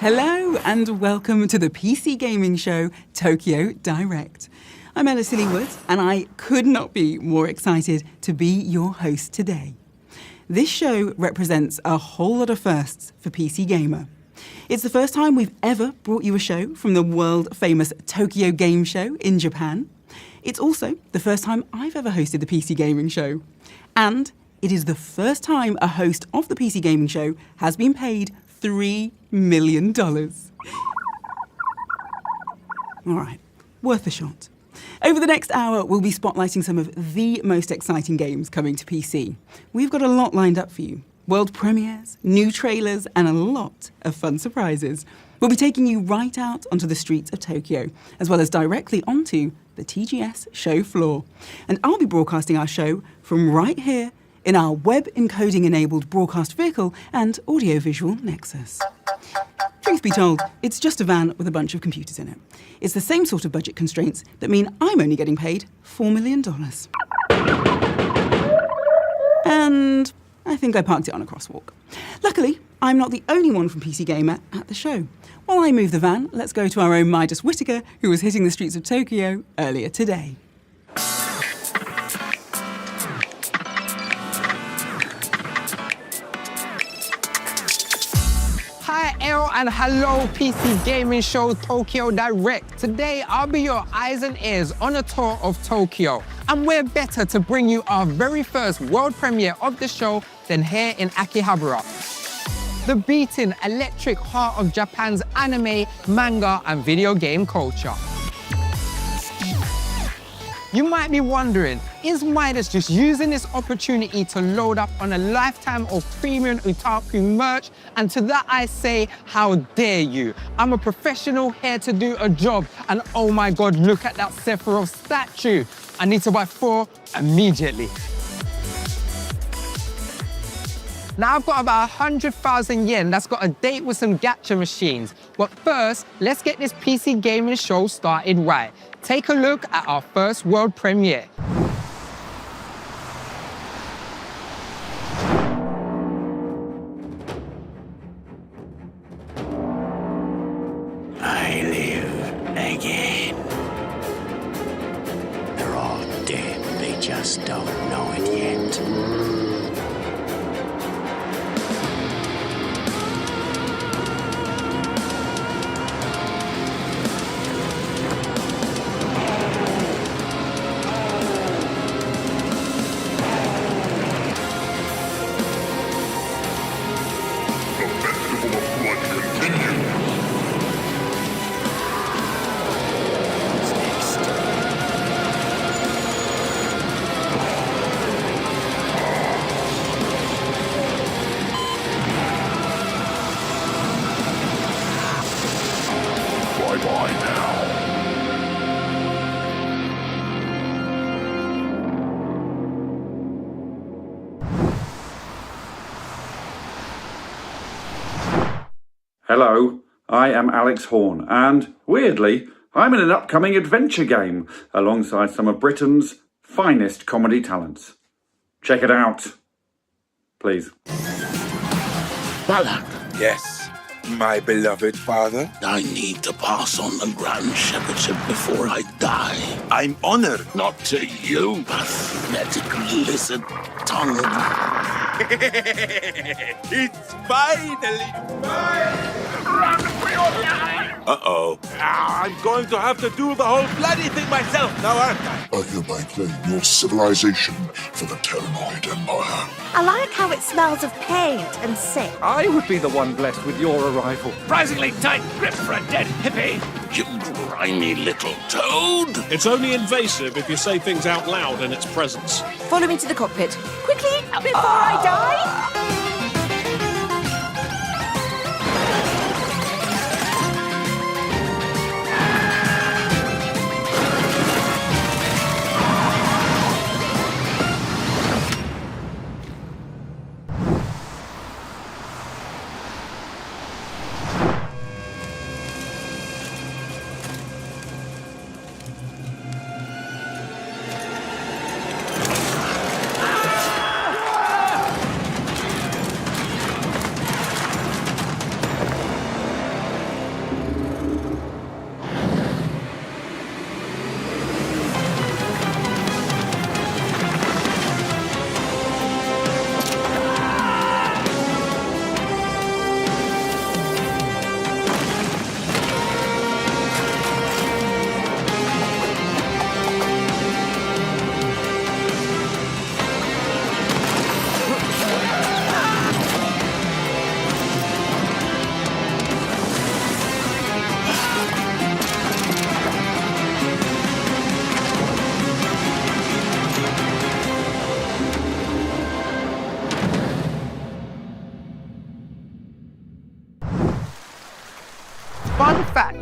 Hello and welcome to the PC gaming show, Tokyo Direct. I'm Elle and I could not be more excited to be your host today. This show represents a whole lot of firsts for PC Gamer. It's the first time we've ever brought you a show from the world-famous Tokyo Game Show in Japan. It's also the first time I've ever hosted the PC Gaming Show. And it is the first time a host of the PC Gaming Show has been paid $3 million. All right, worth a shot. Over the next hour, we'll be spotlighting some of the most exciting games coming to PC. We've got a lot lined up for you. World premieres, new trailers, and a lot of fun surprises. We'll be taking you right out onto the streets of Tokyo, as well as directly onto the TGS show floor. And I'll be broadcasting our show from right here in our web encoding-enabled broadcast vehicle and audiovisual nexus. Truth be told, it's just a van with a bunch of computers in it. It's the same sort of budget constraints that mean I'm only getting paid $4 million. And I think I parked it on a crosswalk. Luckily, I'm not the only one from PC Gamer at the show. While I move the van, let's go to our own Midas Whittaker, who was hitting the streets of Tokyo earlier today. Hi, Elle, and hello, PC Gaming Show Tokyo Direct. Today, I'll be your eyes and ears on a tour of Tokyo. And where better to bring you our very first world premiere of the show than here in Akihabara, the beating electric heart of Japan's anime, manga, and video game culture. You might be wondering, is Midas just using this opportunity to load up on a lifetime of premium otaku merch? And to that I say, how dare you? I'm a professional here to do a job, and oh my God, look at that Sephiroth statue. I need to buy 4 immediately. Now I've got about 100,000 yen that's got a date with some gacha machines. But first, let's get this PC gaming show started right. Take a look at our first world premiere. I live again. They're all dead, they just don't know it yet. Hello, I am Alex Horn, and weirdly, I'm in an upcoming adventure game alongside some of Britain's finest comedy talents. Check it out, please. Balak, Yes, my beloved father. I need to pass on the Grand Shepherdship before I die. I'm honored. Not to you, pathetic lizard tongue. It's finally mine! Run for your life! Uh-oh. I'm going to have to do the whole bloody thing myself now, aren't I? I hereby claim your civilization for the Terranoid Empire. I like how it smells of paint and sick. I would be the one blessed with your arrival. Surprisingly tight grip for a dead hippie. You grimy little toad. It's only invasive if you say things out loud in its presence. Follow me to the cockpit. Quickly, before I die!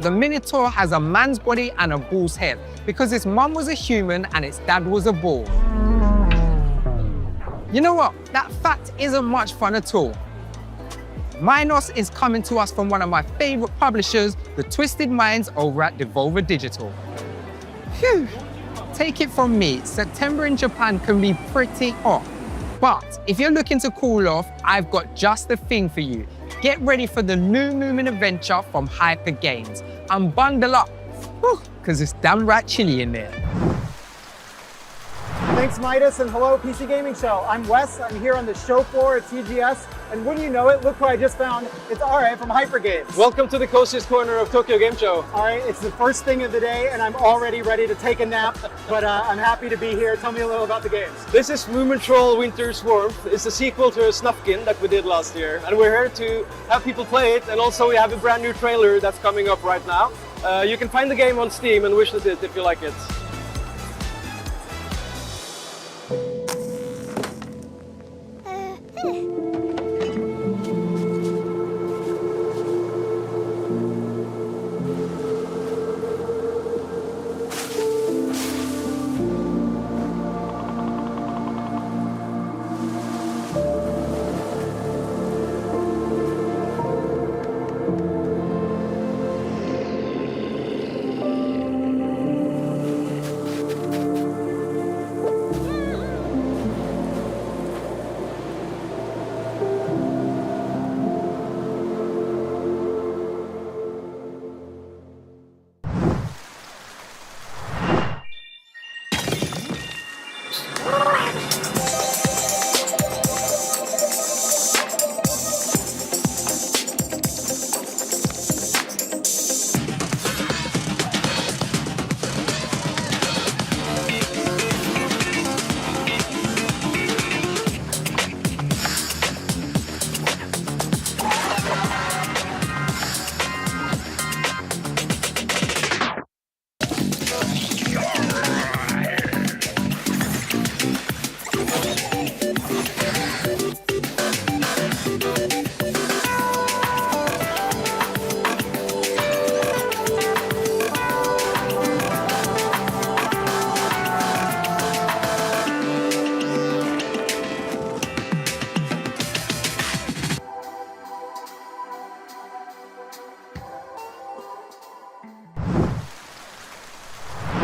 the Minotaur has a man's body and a bull's head because its mum was a human and its dad was a bull. You know what? That fact isn't much fun at all. Midas is coming to us from one of my favorite publishers, the Twisted Minds over at Devolver Digital. Phew. Take it from me, September in Japan can be pretty hot. But if you're looking to cool off, I've got just the thing for you. Get ready for the new moving adventure from Hyper Games and bundle up, because it's damn right chilly in there. Thanks, Midas, and hello, PC Gaming Show. I'm Wes. I'm here on the show floor at TGS, and wouldn't you know it, look who I just found. It's RA from Hyper Games. Welcome to the coziest corner of Tokyo Game Show. All right, it's the first thing of the day, and I'm already ready to take a nap, but I'm happy to be here. Tell me a little about the games. This is Moomintroll Winter's Warmth. It's a sequel to a Snufkin that we did last year, and we're here to have people play it, and also we have a brand new trailer that's coming up right now. You can find the game on Steam and wishlist it if you like it.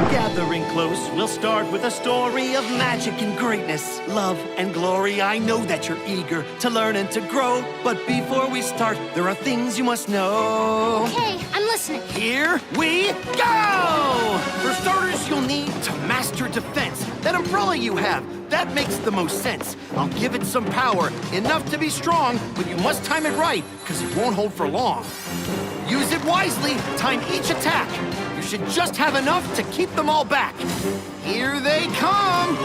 Gathering close, we'll start with a story of magic and greatness, love and glory. I know that you're eager to learn and to grow, but before we start, there are things you must know. Okay, I'm listening. Here we go! For starters, you'll need to master defense. That umbrella you have, that makes the most sense. I'll give it some power, enough to be strong, but you must time it right, because it won't hold for long. Use it wisely, time each attack. You should just have enough to keep them all back. Here they come!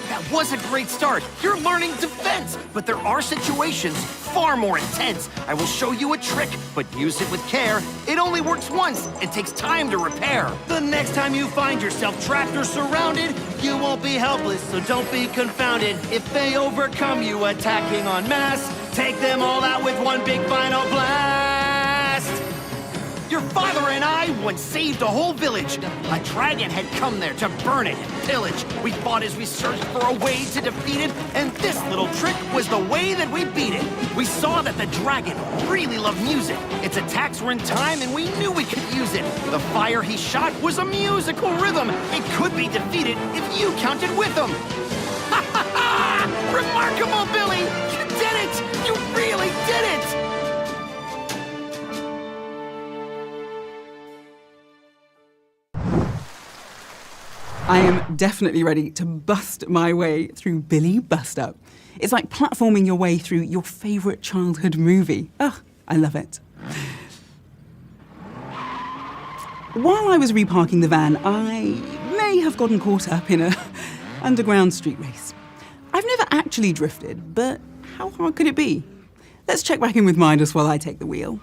That was a great start. You're learning defense, but there are situations far more intense. I will show you a trick, but use it with care. It only works once and takes time to repair. The next time you find yourself trapped or surrounded, you won't be helpless, so don't be confounded. If they overcome you attacking en masse, take them all out with one big final blast. Your father and I once saved a whole village. A dragon had come there to burn it and pillage. We fought as we searched for a way to defeat it, and this little trick was the way that we beat it. We saw that the dragon really loved music. Its attacks were in time, and we knew we could use it. The fire he shot was a musical rhythm. It could be defeated if you counted with him. Ha ha ha! Remarkable, Billy! You did it! You really did it! I am definitely ready to bust my way through Billie Bust Up. It's like platforming your way through your favorite childhood movie. Ugh, I love it. While I was reparking the van, I may have gotten caught up in a underground street race. I've never actually drifted, but how hard could it be? Let's check back in with Midas while I take the wheel.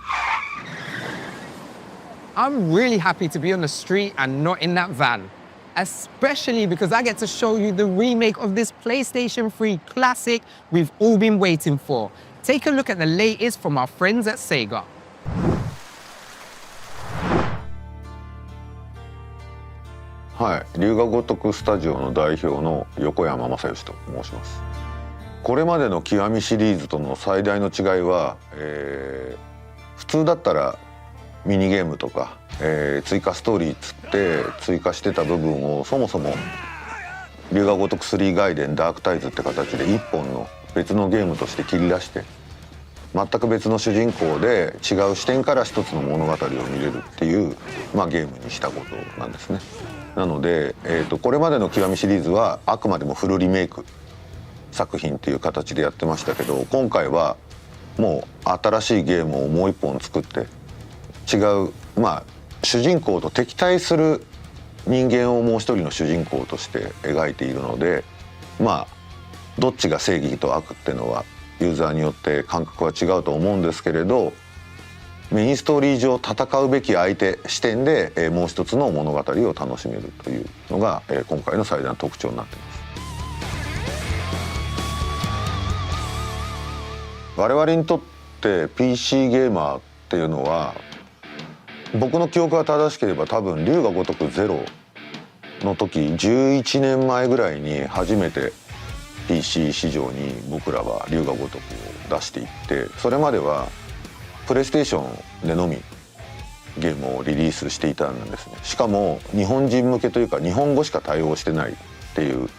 I'm really happy to be on the street and not in that van. Especially because I get to show you the remake of this PlayStation 3 classic we've all been waiting for. Take a look at the latest from our friends at Sega. はい、龍が如くスタジオの代表の横山正義と申します。これまでの極みシリーズとの最大の違いは、普通だったらミニゲームとか、追加ストーリーつって追加してた部分をそもそも龍が如く3外伝ダークタイズって形で一本の別のゲームとして切り出して全く別の主人公で違う視点から一つの物語を見れるっていう、ゲームにしたことなんですね。なので、これまでの極みシリーズはあくまでもフルリメイク作品っていう形でやってましたけど、今回はもう新しいゲームをもう一本作って違う、主人公と敵対する人間をもう一人の主人公として描いているので、どっちが正義と悪っていうのはユーザーによって感覚は違うと思うんですけれど、メインストーリー上戦うべき相手視点でもう一つの物語を楽しめるというのが今回の最大の特徴になっています。我々にとって PC ゲーマーっていうのは、僕の記憶が正しければ多分龍が如くゼロの時11年前ぐらいに初めて PC 市場に僕らは龍が如くを出していって、それまではプレイステーションでのみゲームをリリースしていたんですね。しかも日本人向けというか日本語しか対応してないっていう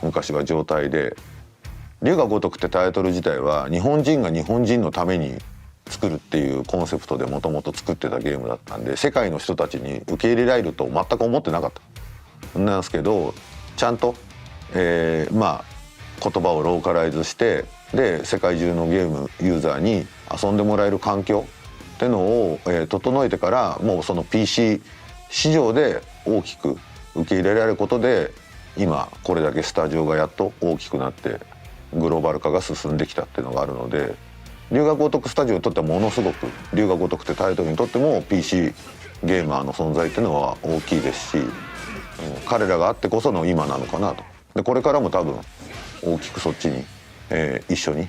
昔は状態で、龍が如くってタイトル自体は日本人が日本人のために作るっていうコンセプトでもともと作ってたゲームだったんで、世界の人たちに受け入れられると全く思ってなかったなんですけど、ちゃんと、言葉をローカライズして、で世界中のゲームユーザーに遊んでもらえる環境ってのを、整えてから、もうその PC 市場で大きく受け入れられることで、今これだけスタジオがやっと大きくなってグローバル化が進んできたっていうのがあるので、龍が如くスタジオにとってはものすごく龍が如くってタイトルにとっても PC ゲーマーの存在っていうのは大きいですし、彼らがあってこその今なのかなと。でこれからも多分大きくそっちに、一緒に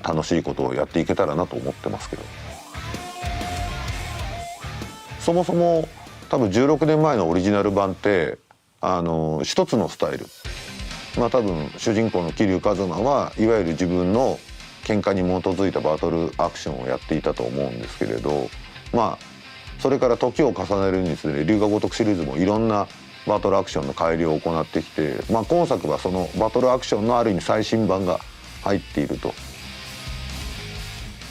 楽しいことをやっていけたらなと思ってますけど、そもそも多分16年前のオリジナル版って一つのスタイル、多分主人公の桐生一馬はいわゆる自分の喧嘩に基づいたバトルアクションをやっていたと思うんですけれど、それから時を重ねるにつれ龍が如くシリーズもいろんなバトルアクションの改良を行ってきて、今作はそのバトルアクションのある意味最新版が入っていると。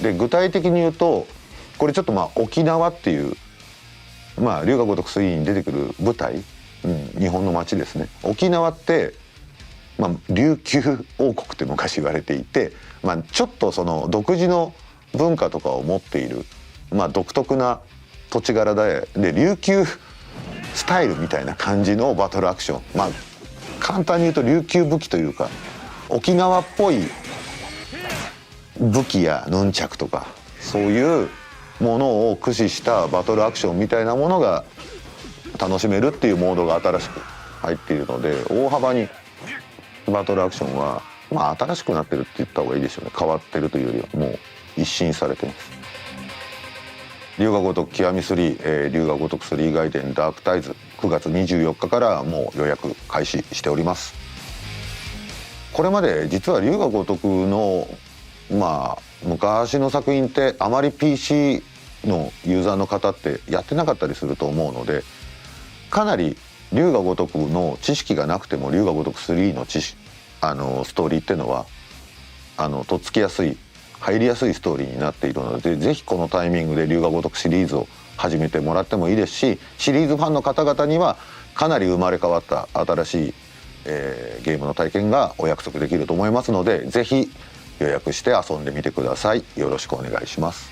で具体的に言うと、これちょっと沖縄っていう龍が如く3に出てくる舞台、日本の街ですね。沖縄って琉球王国って昔言われていて、ちょっとその独自の文化とかを持っている、独特な土地柄で琉球スタイルみたいな感じのバトルアクション、簡単に言うと琉球武器というか沖縄っぽい武器やヌンチャクとかそういうものを駆使したバトルアクションみたいなものが楽しめるっていうモードが新しく入っているので、大幅にバトルアクションは新しくなってるって言った方がいいでしょうね。変わってるというよりはもう一新されてます。龍が如く極み3、龍が如く3外伝ダークタイズ9月24日からもう予約開始しております。これまで実は龍が如くの昔の作品ってあまり PC のユーザーの方ってやってなかったりすると思うので、かなり龍が如くの知識がなくても龍が如く3のストーリーっていうのはとっつきやすい入りやすいストーリーになっているので、ぜひこのタイミングで龍が如くシリーズを始めてもらってもいいですし、シリーズファンの方々にはかなり生まれ変わった新しい、ゲームの体験がお約束できると思いますので、ぜひ予約して遊んでみてください。よろしくお願いします。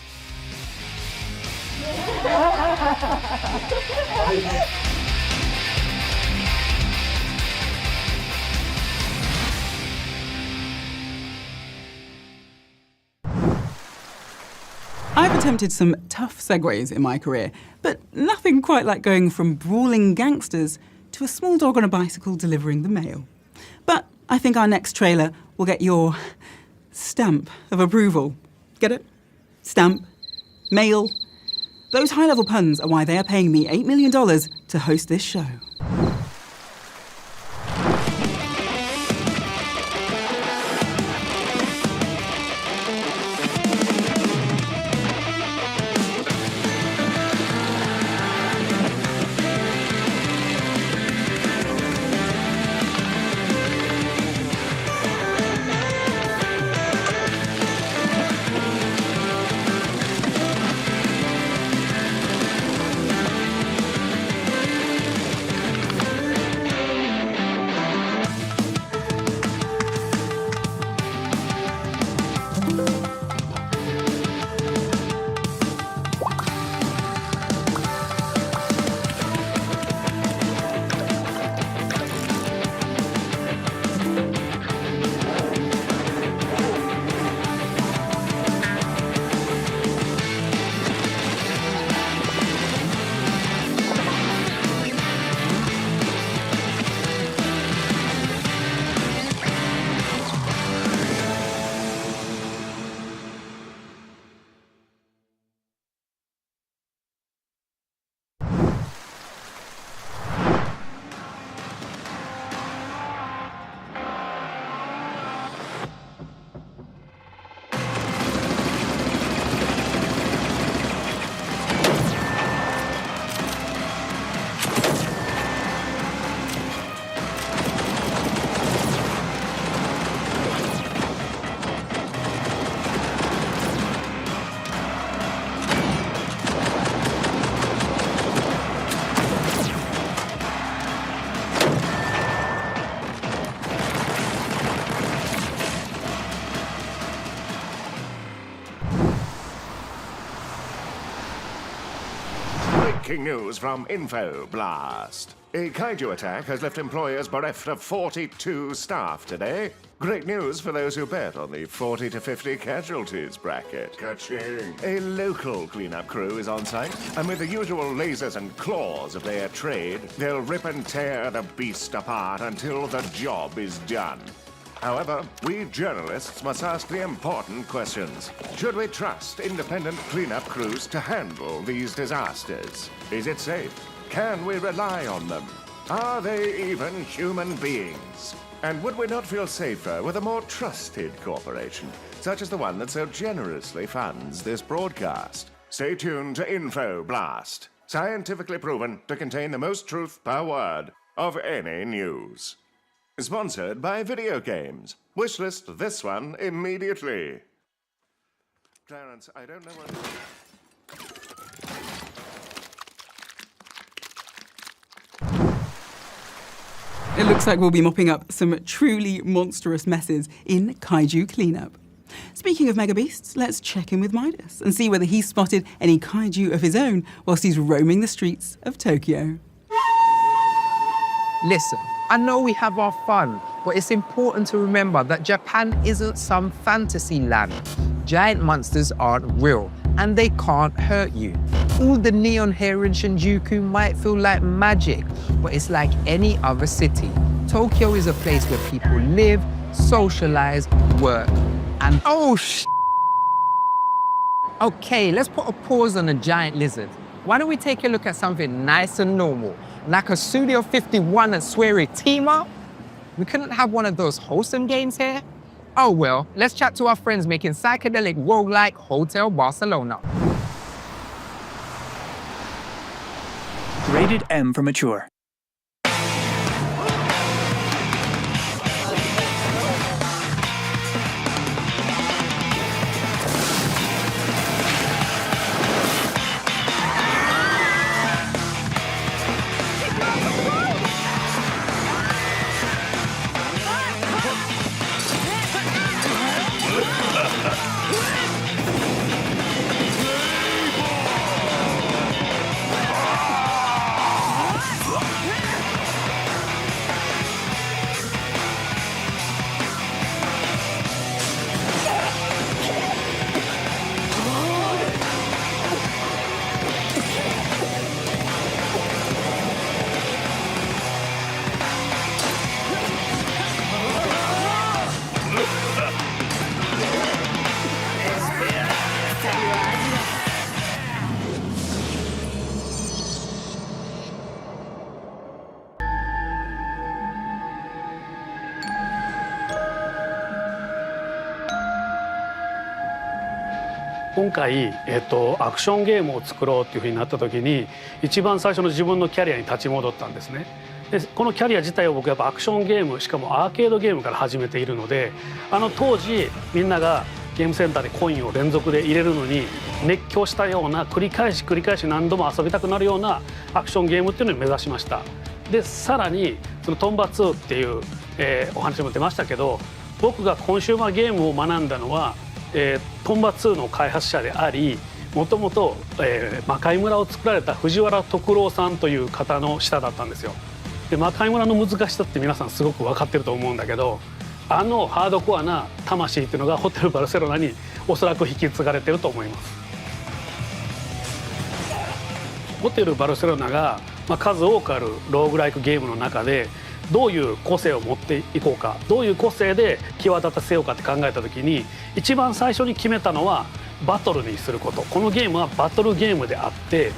I've attempted some tough segues in my career, but nothing quite like going from brawling gangsters to a small dog on a bicycle delivering the mail. But I think our next trailer will get your stamp of approval. Get it? Stamp. Mail. Those high-level puns are why they are paying me $8 million to host this show. Breaking news from Info Blast. A Kaiju attack has left employers bereft of 42 staff today. Great news for those who bet on the 40 to 50 casualties bracket. Ka-ching. A local cleanup crew is on site, and with the usual lasers and claws of their trade, they'll rip and tear the beast apart until the job is done. However, we journalists must ask the important questions. Should we trust independent cleanup crews to handle these disasters? Is it safe? Can we rely on them? Are they even human beings? And would we not feel safer with a more trusted corporation, such as the one that so generously funds this broadcast? Stay tuned to Info Blast, scientifically proven to contain the most truth per word of any news. Sponsored by video games. Wishlist this one immediately. Clarence, I don't know what... It looks like we'll be mopping up some truly monstrous messes in Kaiju Cleanup. Speaking of mega beasts, let's check in with Midas and see whether he's spotted any kaiju of his own whilst he's roaming the streets of Tokyo. Listen, I know we have our fun, but it's important to remember that Japan isn't some fantasy land. Giant monsters aren't real, and they can't hurt you. All the neon here in Shinjuku might feel like magic, but it's like any other city. Tokyo is a place where people live, socialize, work, and Okay, let's put a pause on the giant lizard. Why don't we take a look at something nice and normal, like a Studio 51 and Swery team up? We couldn't have one of those wholesome games here? Oh well, let's chat to our friends making psychedelic roguelike Hotel Barcelona. Rated M for mature.今回、アクションゲームを作ろうっていうふうになった時に一番最初の自分のキャリアに立ち戻ったんですね。でこのキャリア自体を僕やっぱアクションゲームしかもアーケードゲームから始めているので当時みんながゲームセンターでコインを連続で入れるのに熱狂したような繰り返し何度も遊びたくなるようなアクションゲームっていうのを目指しました。でさらにそのトンバ2っていう、お話も出ましたけど僕がコンシューマーゲームを学んだのはトンバ2の開発者でありもともと魔界村を作られた藤原徳郎さんという方の下だったんですよ。で魔界村の難しさって皆さんすごく分かってると思うんだけどハードコアな魂っていうのがホテルバルセロナにおそらく引き継がれてると思います。ホテルバルセロナが、数多くあるローグライクゲームの中でどういう個性を持っていこうかどういう個性で際立たせようかって考えた時に一番最初に決めたのはバトルにすること。このゲームはバトルゲームであって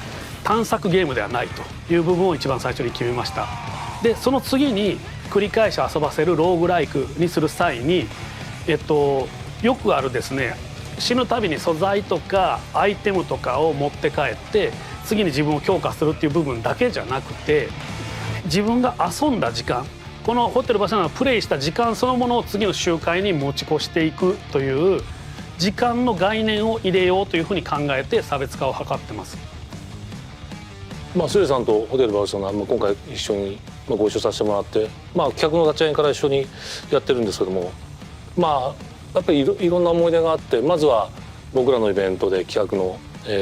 探索ゲームではないという部分を一番最初に決めました。でその次に繰り返し遊ばせるローグライクにする際に、よくあるですね死ぬたびに素材とかアイテムとかを持って帰って次に自分を強化するっていう部分だけじゃなくて自分が遊んだ時間このホテルバルセロナがプレイした時間そのものを次の周回に持ち越していくという時間の概念を入れようというふうに考えて差別化を図ってます。スレさんとホテルバルセロナ、今回一緒にご一緒させてもらって、企画の立ち上げから一緒にやってるんですけどもやっぱりいろんな思い出があってまずは僕らのイベントで企画の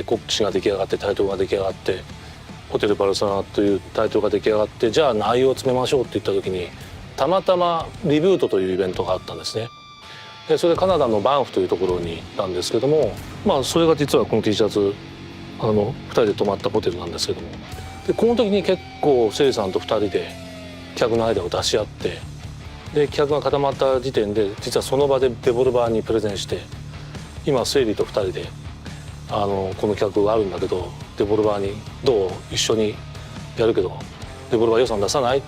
告知が出来上がってタイトルが出来上がってホテルバルセロナというタイトルが出来上がって、じゃあ内容を詰めましょうって言った時に、たまたまリブートというイベントがあったんですね。でそれでカナダのバンフというところに行ったんですけども、それが実はこの T シャツ2人で泊まったホテルなんですけども、でこの時に結構セイさんと2人で企画のアイデアを出し合って、で企画が固まった時点で実はその場でデボルバーにプレゼンして、今セイリーと2人でこの企画があるんだけどデボルバーにどう一緒にやるけどデボルバー予算出さないっ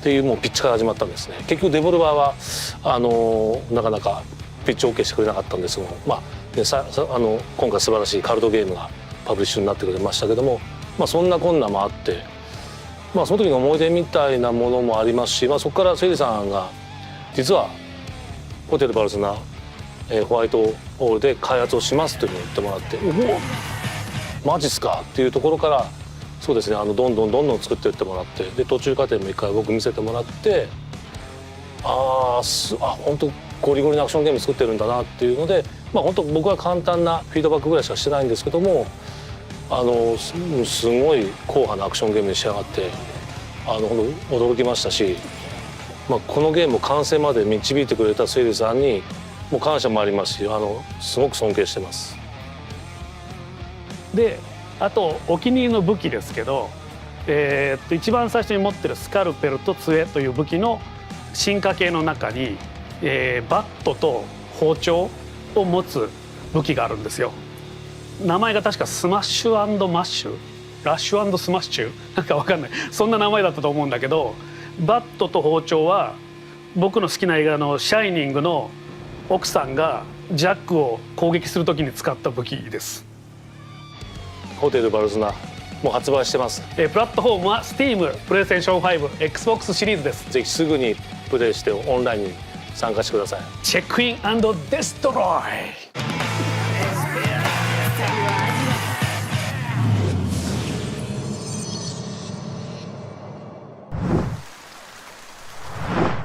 ていうもうピッチから始まったんですね。結局デボルバーはなかなかピッチ OK してくれなかったんですけども、今回素晴らしいカルトゲームがパブリッシュになってくれましたけども、そんな困難もあって、その時の思い出みたいなものもありますし、そこからセイリさんが実はホテルバルセロナホワイトホールで開発をしますというふうに言ってもらって、おおマジっすかっていうところから、そうですね、どんどん作っていってもらって、で途中過程も一回僕見せてもらって、本当ゴリゴリのアクションゲーム作ってるんだなっていうので、本当僕は簡単なフィードバックぐらいしかしてないんですけども、すごい硬派なアクションゲームに仕上がって、本当驚きましたし、このゲームを完成まで導いてくれたセイリさんにもう感謝もありますし、すごく尊敬してます。であとお気に入りの武器ですけど、一番最初に持ってるスカルペルと杖という武器の進化系の中に、バットと包丁を持つ武器があるんですよ。名前が確かスマッシュ&マッシュ、ラッシュ&スマッシュ、なんかわかんない、そんな名前だったと思うんだけど、バットと包丁は僕の好きな映画の「シャイニング」の奥さんがジャックを攻撃するときに使った武器です。ホテルバルセロナもう発売してます。プラットフォームは Steam、プレイステーション5、Xbox シリーズです。ぜひすぐにプレイしてオンラインに参加してください。チェックイン&デストロイ。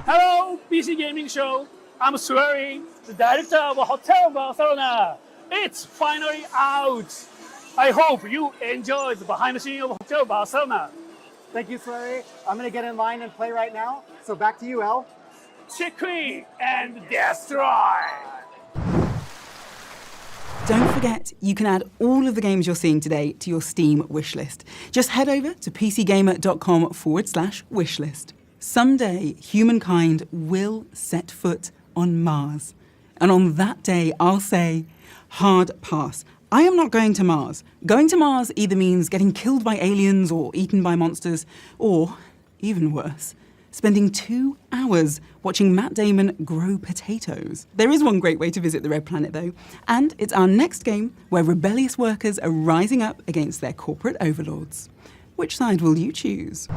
Hello, PC Gaming Show. I'm Swearing, the director of Hotel Barcelona. It's finally out. I hope you enjoy the behind the scenes of Hotel Barcelona. Thank you, Swery. I'm going to get in line and play right now. So back to you, Elle. Check in and destroy. Don't forget, you can add all of the games you're seeing today to your Steam wishlist. Just head over to pcgamer.com/wishlist. Someday, humankind will set foot on Mars. And on that day, I'll say, hard pass. I am not going to Mars. Going to Mars either means getting killed by aliens or eaten by monsters, or, even worse, spending 2 hours watching Matt Damon grow potatoes. There is one great way to visit the Red Planet, though, and it's our next game where rebellious workers are rising up against their corporate overlords. Which side will you choose?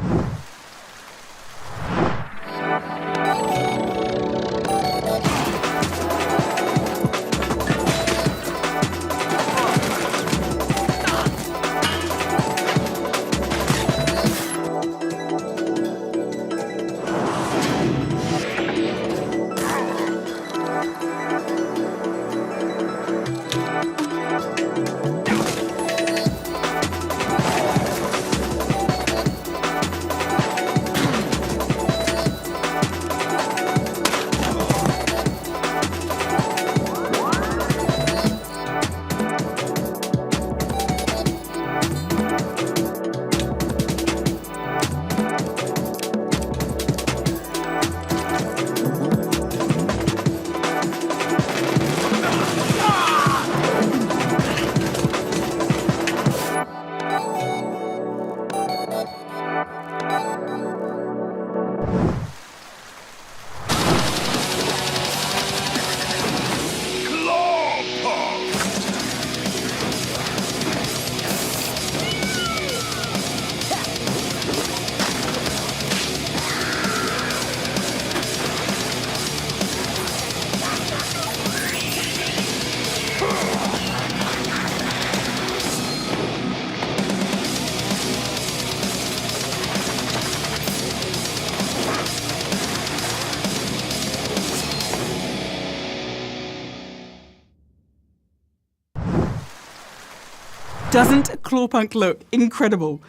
Doesn't Clawpunk look incredible?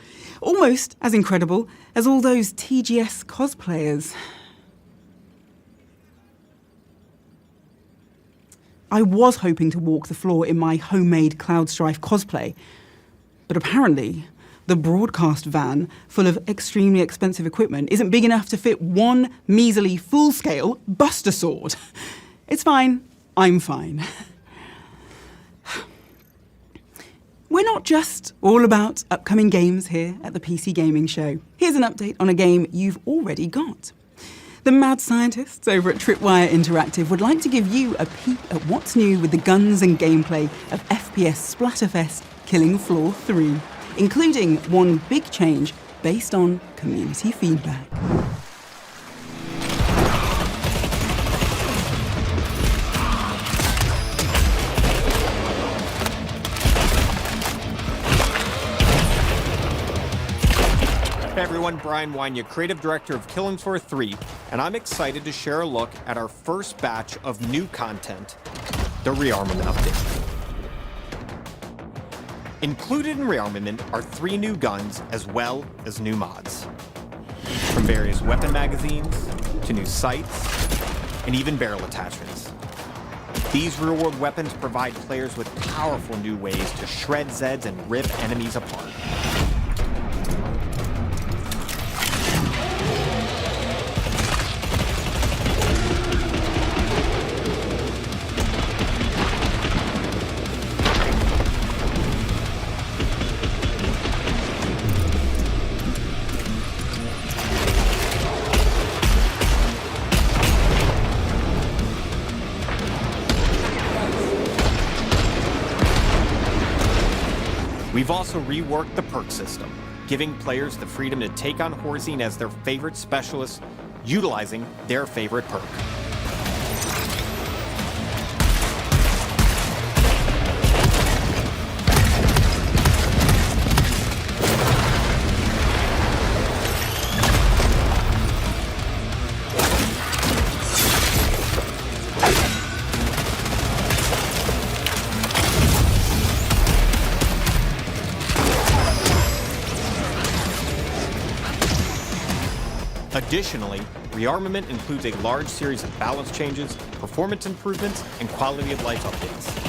Almost as incredible as all those TGS cosplayers. I was hoping to walk the floor in my homemade Cloud Strife cosplay, but apparently the broadcast van full of extremely expensive equipment isn't big enough to fit one measly full-scale Buster Sword. It's fine. I'm fine. We're not just all about upcoming games here at the PC Gaming Show. Here's an update on a game you've already got. The mad scientists over at Tripwire Interactive would like to give you a peek at what's new with the guns and gameplay of FPS Splatterfest Killing Floor 3, including one big change based on community feedback. Hey everyone, Brian Wanya, Creative Director of Killing Floor 3, and I'm excited to share a look at our first batch of new content, the Rearmament Update. Included in Rearmament are 3 new guns as well as new mods. From various weapon magazines, to new sights, and even barrel attachments. These real-world weapons provide players with powerful new ways to shred Zeds and rip enemies apart. We've also reworked the perk system, giving players the freedom to take on Horzine as their favorite specialist, utilizing their favorite perk. Additionally, Rearmament includes a large series of balance changes, performance improvements, and quality of life updates.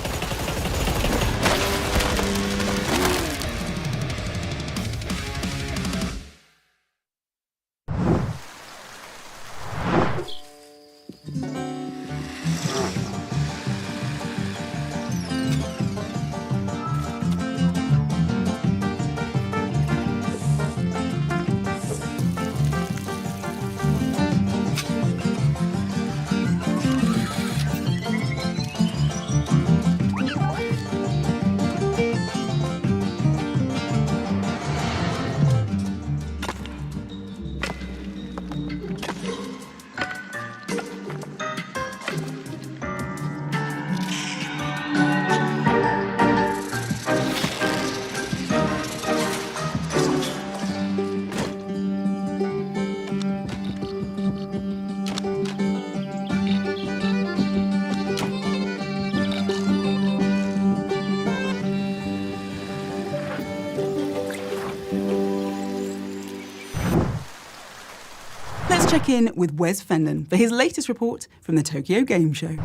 Check in with Wes Fenton for his latest report from the Tokyo Game Show.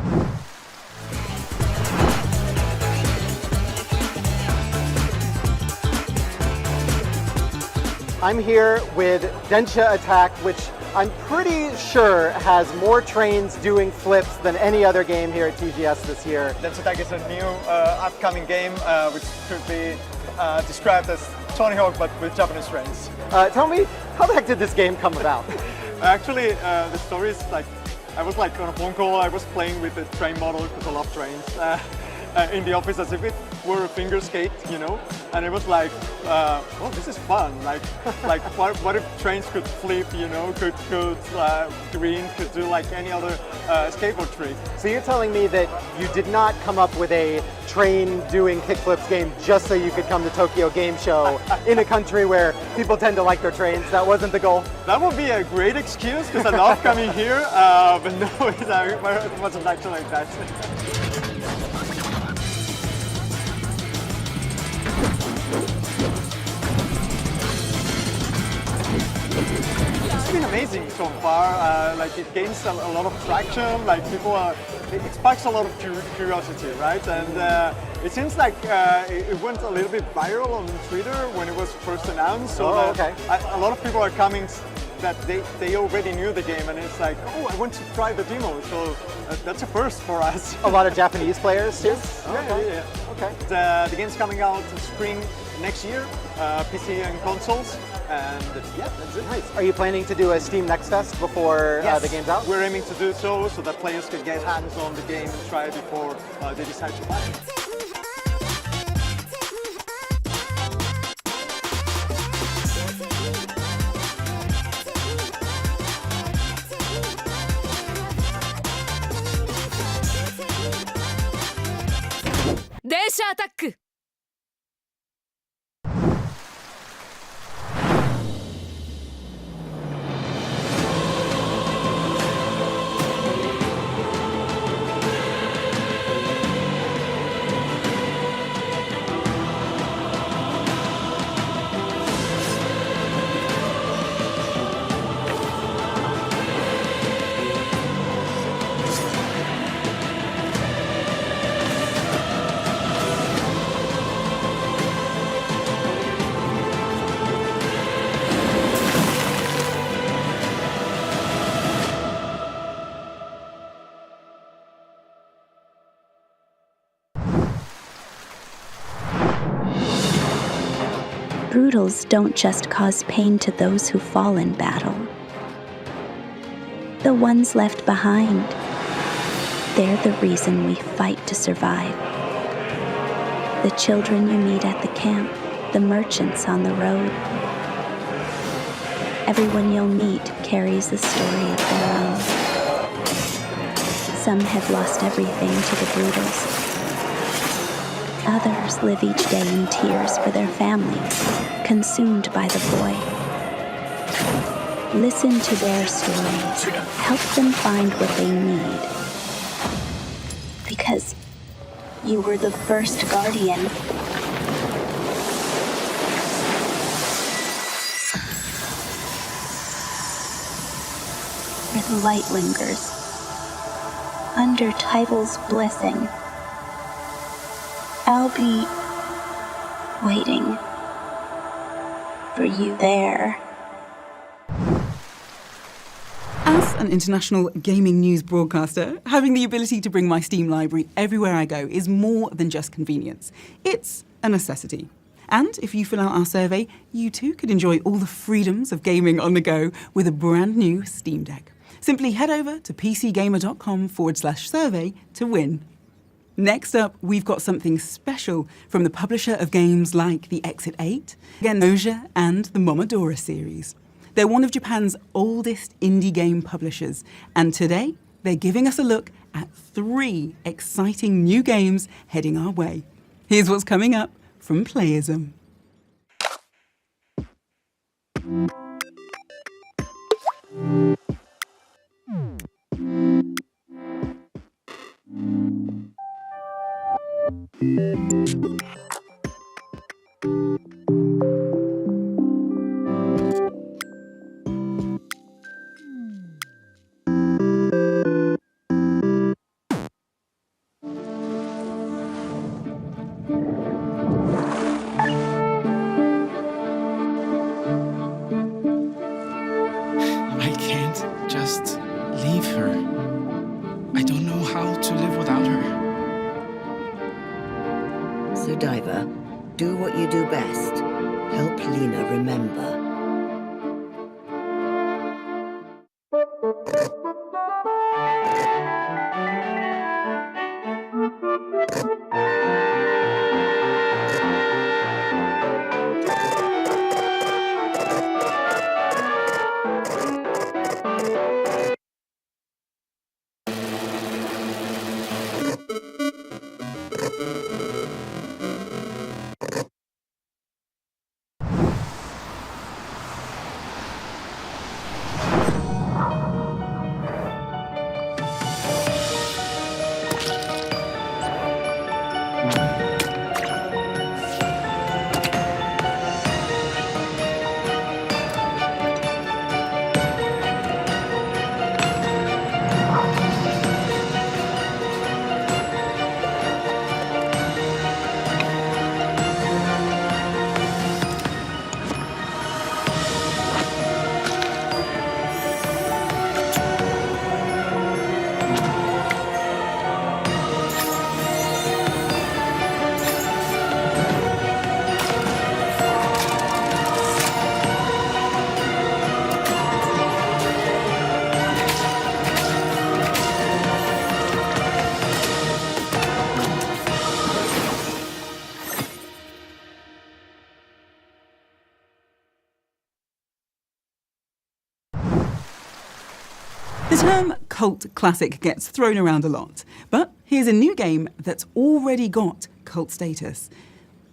I'm here with Dencha Attack, which I'm pretty sure has more trains doing flips than any other game here at TGS this year. Dencha Attack is a new upcoming game which could be described as Tony Hawk but with Japanese trains. Tell me, how the heck did this game come about? Actually, the story is like, I was like on a phone call, I was playing with a train model because I love trains in the office as if it were a finger skate, you know, and it was like, oh, this is fun. Like what if trains could flip, you know, could green, could do like any other skateboard trick. So you're telling me that you did not come up with a train doing kickflips game just so you could come to Tokyo Game Show in a country where people tend to like their trains? That wasn't the goal? That would be a great excuse because I love coming here, but no, it wasn't actually like that. It's been amazing so far. Like it gains a lot of traction. Like it sparks a lot of curiosity, right? And it seems like it went a little bit viral on Twitter when it was first announced. So a lot of people are coming that they already knew the game, and it's like, oh, I want to try the demo. So that's a first for us. A lot of Japanese players too? Yes. Yeah. Okay. The game's coming out in spring next year, PC and consoles. And yeah, that's it. Nice. Are you planning to do a Steam Next Fest before the game's out? We're aiming to do so that players can get hands on the game and try it before they decide to buy it. Dencha Attack! Brutals don't just cause pain to those who fall in battle. The ones left behind, they're the reason we fight to survive. The children you meet at the camp, the merchants on the road. Everyone you'll meet carries a story of their own. Some have lost everything to the Brutals. Others live each day in tears for their families, consumed by the void. Listen to their stories. Help them find what they need. Because you were the first guardian. Where the light lingers. Under Title's blessing. I'll be waiting for you there. As an international gaming news broadcaster, having the ability to bring my Steam library everywhere I go is more than just convenience. It's a necessity. And if you fill out our survey, you too could enjoy all the freedoms of gaming on the go with a brand new Steam Deck. Simply head over to pcgamer.com/survey to win. Next up, we've got something special from the publisher of games like the Exit 8, Genosha, and the Momodora series. They're one of Japan's oldest indie game publishers, and today they're giving us a look at 3 exciting new games heading our way. Here's what's coming up from Playism. I can't just leave her. I don't know how to live without her. Sudaiva, do what you do best. Help Lena remember. The term cult classic gets thrown around a lot, but here's a new game that's already got cult status.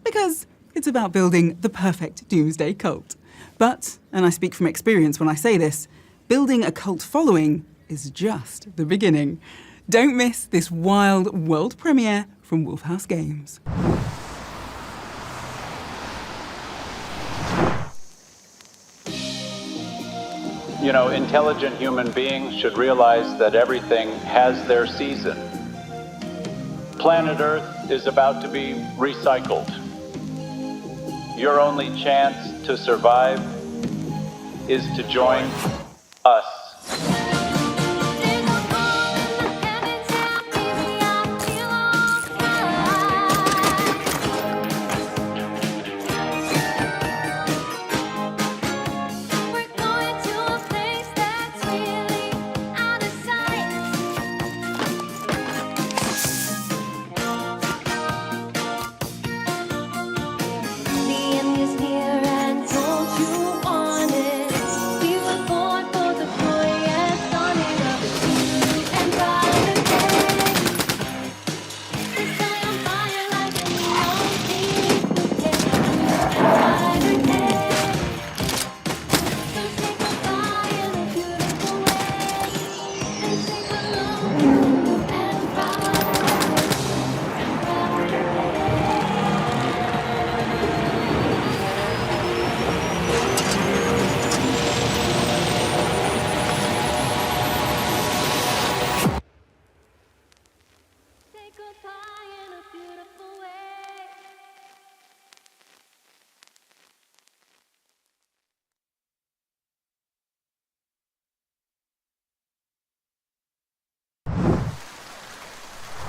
Because it's about building the perfect Doomsday cult. But, and I speak from experience when I say this, building a cult following is just the beginning. Don't miss this wild world premiere from Wolfhouse Games. You know, intelligent human beings should realize that everything has their season. Planet Earth is about to be recycled. Your only chance to survive is to join us.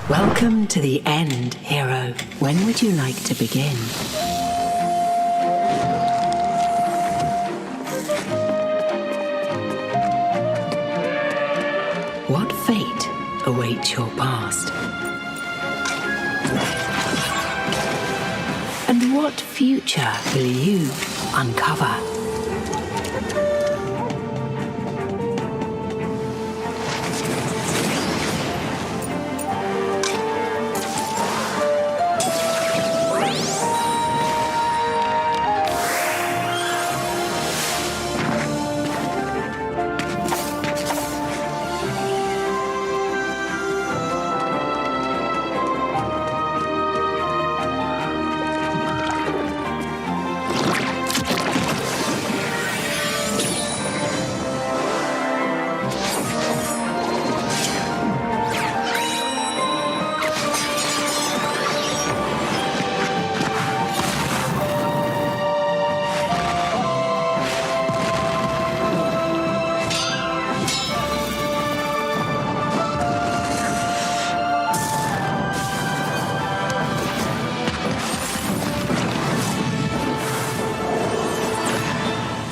Welcome to the end, hero. When would you like to begin? What fate awaits your past? And what future will you uncover?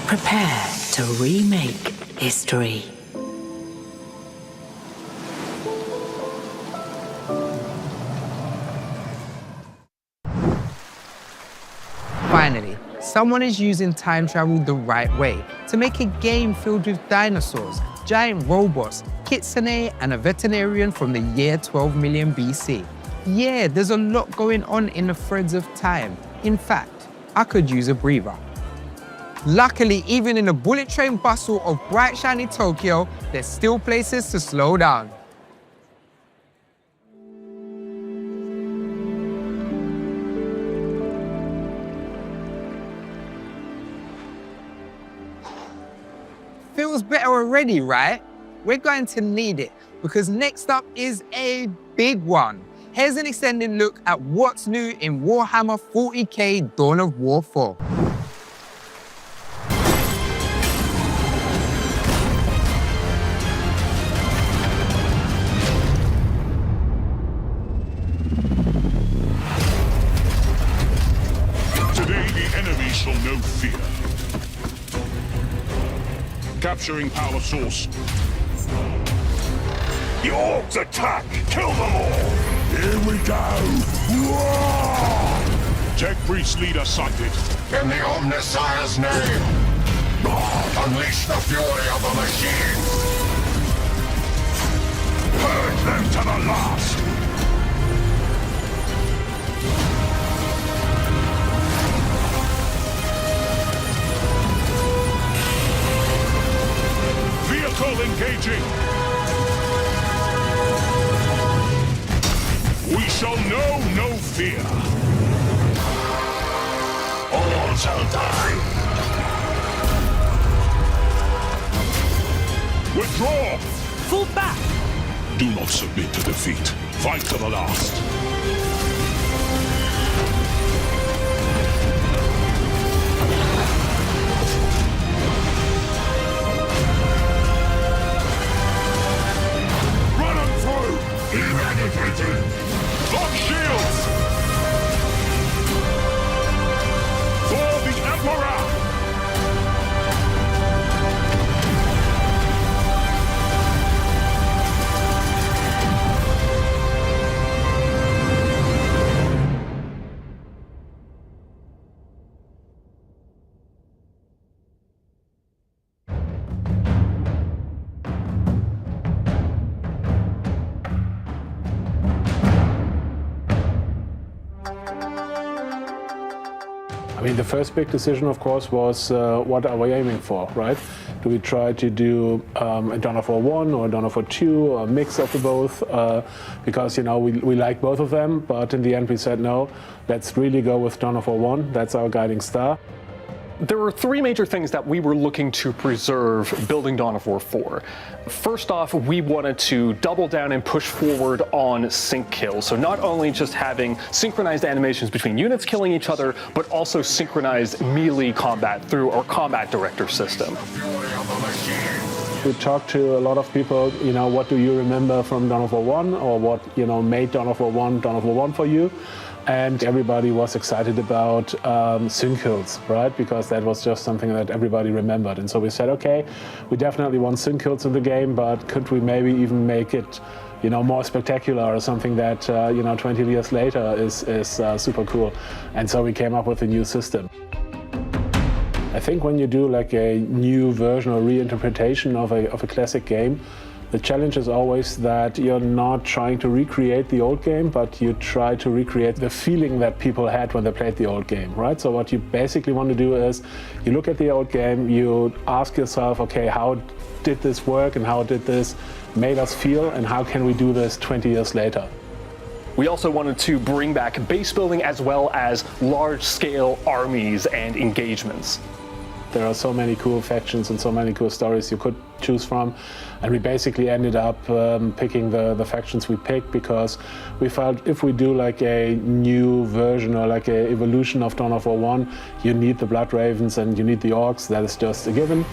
Prepare to remake history. Finally, someone is using time travel the right way to make a game filled with dinosaurs, giant robots, kitsune, and a veterinarian from the year 12 million BC. Yeah, there's a lot going on in the threads of time. In fact, I could use a breather. Luckily, even in the bullet train bustle of bright, shiny Tokyo, there's still places to slow down. Feels better already, right? We're going to need it, because next up is a big one. Here's an extended look at what's new in Warhammer 40k Dawn of War 4. Today the enemy shall know fear. Capturing power source. The orcs attack! Kill them all! Here we go! Whoa! Tech Priest leader sighted. In the Omnissiah's name! Unleash the fury of the machines! them to the last! Vehicle engaging! We shall know no fear! All shall die! Withdraw! Fall back! Do not submit to defeat. Fight to the last. Run them through! Eradicating! Lock shields! For the Emperor! I mean, the first big decision, of course, was what are we aiming for, right? Do we try to do a Dawn of War 1 or Dawn of War 2 or a mix of the both? Because, you know, we like both of them, but in the end we said no, let's really go with Dawn of War 1. That's our guiding star. There were three major things that we were looking to preserve building Dawn of War 4. First off, we wanted to double down and push forward on sync kills. So not only just having synchronized animations between units killing each other, but also synchronized melee combat through our combat director system. We talked to a lot of people, you know, what do you remember from Dawn of War 1 or what, you know, made Dawn of War 1 for you? And everybody was excited about sync kills, right? Because that was just something that everybody remembered. And so we said, okay, we definitely want sync kills in the game, but could we maybe even make it, you know, more spectacular or something that, you know, 20 years later is super cool. And so we came up with a new system. I think when you do like a new version or reinterpretation of a classic game, the challenge is always that you're not trying to recreate the old game, but you try to recreate the feeling that people had when they played the old game, right? So what you basically want to do is you look at the old game, you ask yourself, okay, how did this work and how did this made us feel and how can we do this 20 years later? We also wanted to bring back base building as well as large-scale armies and engagements. There are so many cool factions and so many cool stories you could choose from, and we basically ended up picking the factions we picked because we felt if we do like a new version or like a evolution of Dawn of War 1, you need the Blood Ravens and you need the Orcs. That is just a given.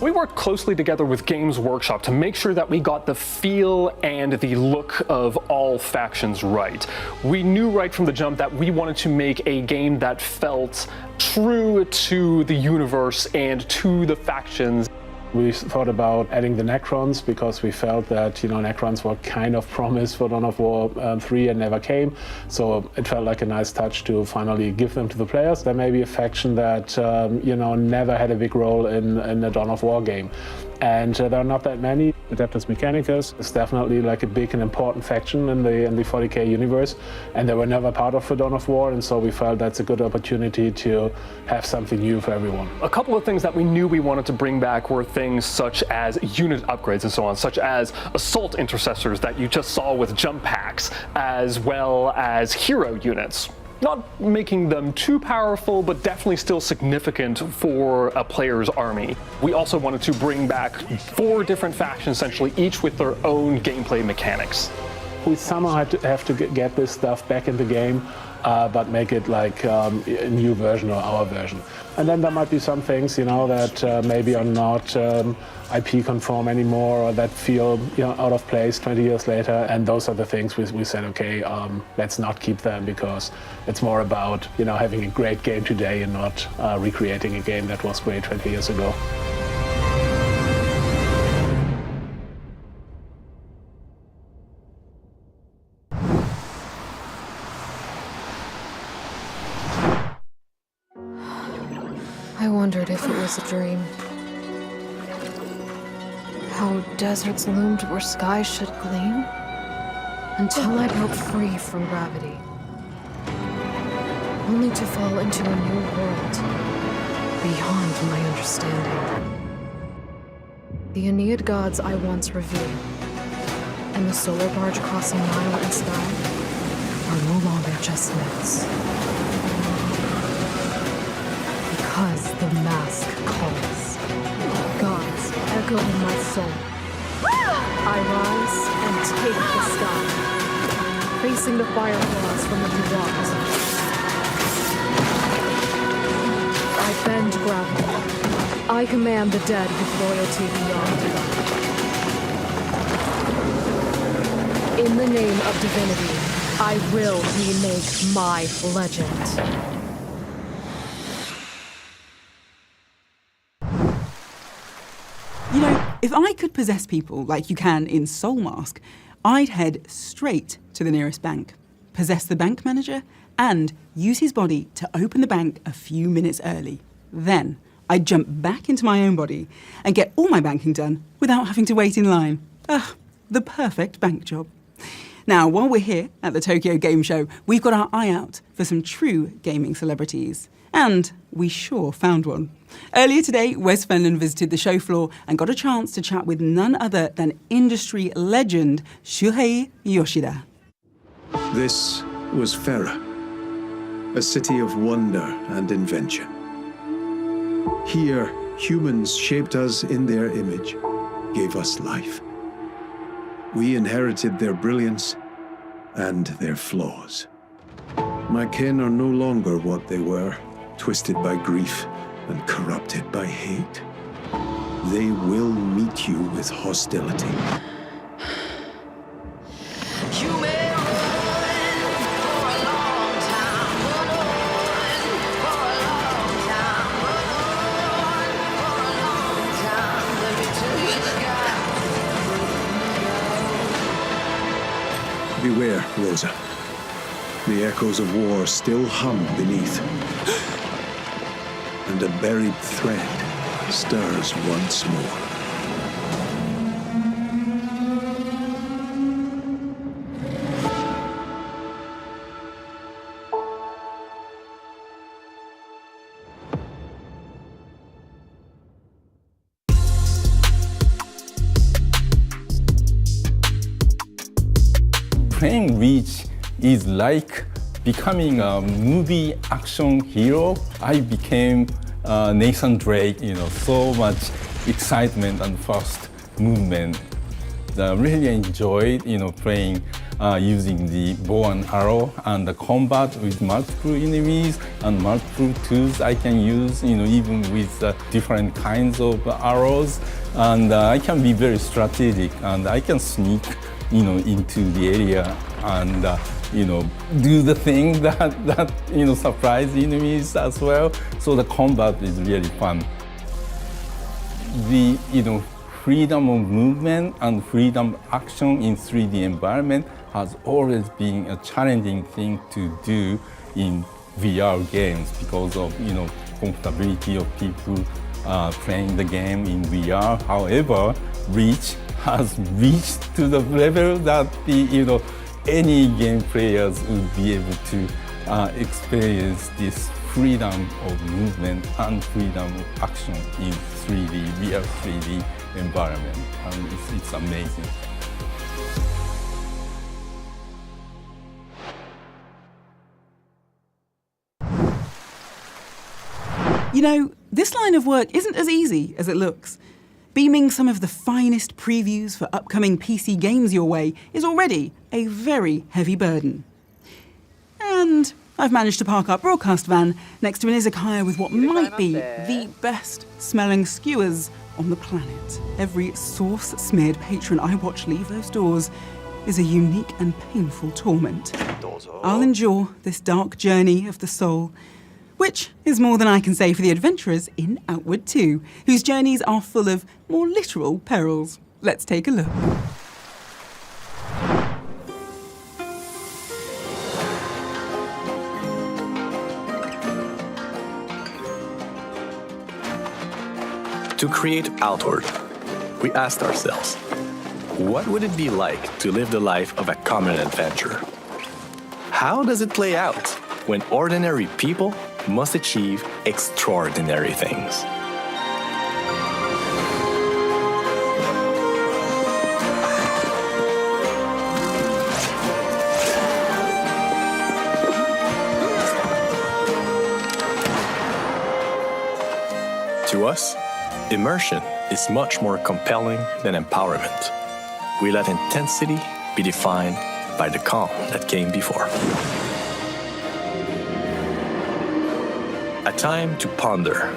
We worked closely together with Games Workshop to make sure that we got the feel and the look of all factions right. We knew right from the jump that we wanted to make a game that felt true to the universe and to the factions. We thought about adding the Necrons because we felt that, you know, Necrons were kind of promised for Dawn of War 3 and never came. So it felt like a nice touch to finally give them to the players. There may be a faction that, you know, never had a big role in a Dawn of War game. And there are not that many. Adeptus Mechanicus is definitely like a big and important faction in the 40k universe, and they were never part of the Dawn of War, and so we felt that's a good opportunity to have something new for everyone. A couple of things that we knew we wanted to bring back were things such as unit upgrades and so on, such as assault intercessors that you just saw with jump packs, as well as hero units. Not making them too powerful, but definitely still significant for a player's army. We also wanted to bring back 4 different factions, essentially, each with their own gameplay mechanics. We somehow have to get this stuff back in the game, but make it like a new version or our version. And then there might be some things, you know, that maybe are not IP conform anymore or that feel, you know, out of place 20 years later. And those are the things we said, okay, let's not keep them because it's more about, you know, having a great game today and not recreating a game that was great 20 years ago. I wondered if it was a dream. how deserts loomed where skies should gleam, until I broke free from gravity, only to fall into a new world beyond my understanding. The Aeneid gods I once revered, and the solar barge crossing Nile and sky, are no longer just myths. Because the mask calls. Gods echo in my soul. I rise and take the sky, facing the fireflies from the Duat. I bend gravity. I command the dead with loyalty beyond. In the name of divinity, I will remake my legend. You know, if I could possess people like you can in Soul Mask, I'd head straight to the nearest bank, possess the bank manager, and use his body to open the bank a few minutes early. Then I'd jump back into my own body and get all my banking done without having to wait in line. Ugh, the perfect bank job. Now, while we're here at the Tokyo Game Show, we've got our eye out for some true gaming celebrities. And we sure found one. Earlier today, Wes Fenlon visited the show floor and got a chance to chat with none other than industry legend Shuhei Yoshida. This was Fera, a city of wonder and invention. Here, humans shaped us in their image, gave us life. We inherited their brilliance and their flaws. My kin are no longer what they were, twisted by grief and corrupted by hate. They will meet you with hostility. Beware, Rosa. The echoes of war still hum beneath. And a buried thread stirs once more. Playing Reach is like becoming a movie action hero. I became Nathan Drake, so much excitement and fast movement. I really enjoyed, playing using the bow and arrow and the combat with multiple enemies and multiple tools I can use, even with different kinds of arrows. And I can be very strategic and I can sneak, into the area and do the thing that surprise enemies as well. So the combat is really fun. The freedom of movement and freedom of action in 3D environment has always been a challenging thing to do in VR games because of comfortability of people playing the game in VR. However, Reach has reached to the level that any game players would be able to experience this freedom of movement and freedom of action in 3D, real 3D environment. And it's amazing. This line of work isn't as easy as it looks. Beaming some of the finest previews for upcoming PC games your way is already a very heavy burden. And I've managed to park our broadcast van next to an izakaya with what might be the best smelling skewers on the planet. Every sauce-smeared patron I watch leave those doors is a unique and painful torment. I'll endure this dark journey of the soul, which is more than I can say for the adventurers in Outward 2, whose journeys are full of more literal perils. Let's take a look. To create Outward, we asked ourselves, what would it be like to live the life of a common adventurer? How does it play out when ordinary people must achieve extraordinary things? To us, immersion is much more compelling than empowerment. We let intensity be defined by the calm that came before. A time to ponder.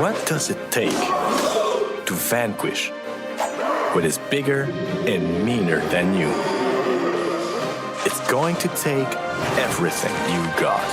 What does it take to vanquish what is bigger and meaner than you? It's going to take everything you got.